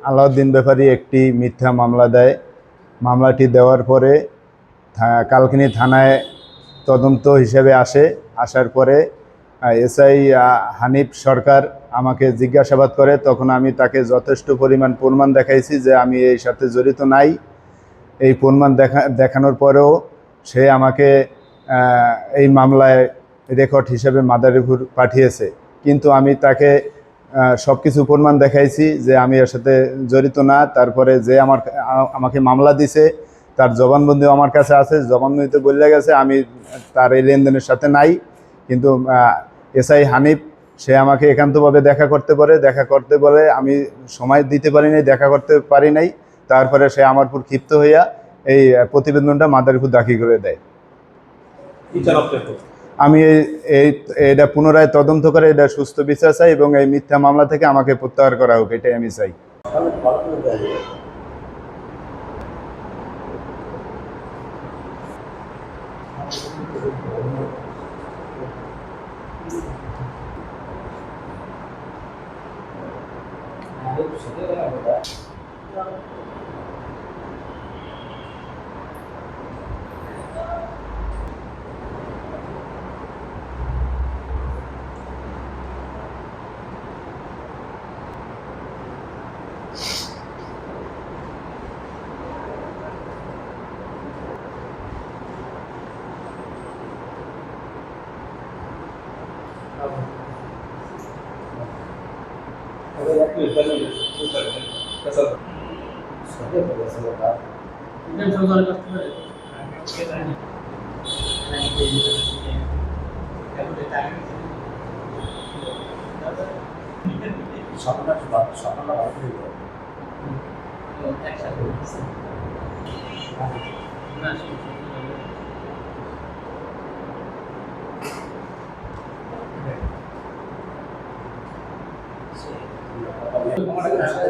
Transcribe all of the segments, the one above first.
আলাউদ্দিন ব্যাপারী একটি মিথ্যা মামলা দেয়। মামলাটি দেওয়ার পরে কালকিনি থানায় তদন্ত হিসেবে আসার পরে এসআই হানিফ সরকার আমাকে জিজ্ঞাসাবাদ করে। তখন আমি তাকে যথেষ্ট পরিমাণ প্রমাণ দেখাইছি যে আমি এই সাথে জড়িত নাই। এই প্রমাণ দেখানোর পরেও সে আমাকে এই মামলায় রেকর্ড হিসেবে মাদারীপুর পাঠিয়েছে। কিন্তু আমি তাকে সব কিছু প্রমাণ দেখাইছি যে আমি এর সাথে জড়িত না। তারপরে যে আমাকে মামলা দিছে তার জবানবন্দিও আমার কাছে আছে। জবানবন্দিতে বলে গেছে আমি তার এই লেনদেনের সাথে নাই। কিন্তু এসআই হানিফ সে আমাকে একান্তভাবে দেখা করতে বলে আমি সময় দিতে পারি নাই, দেখা করতে পারি নাই। তারপরে সে আমার উপর ক্ষিপ্ত হইয়া এই প্রতিবেদনটা মাদারীপুর দাখিল করে দেয়। আমি এটা পুনরায় তদন্ত করে এটা সুস্থ বিচার চাই এবং এই মিথ্যা মামলা থেকে আমাকে প্রত্যাহার করা হোক, এটাই আমি চাই।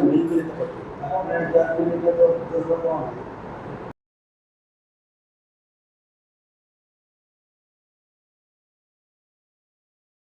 মিল করে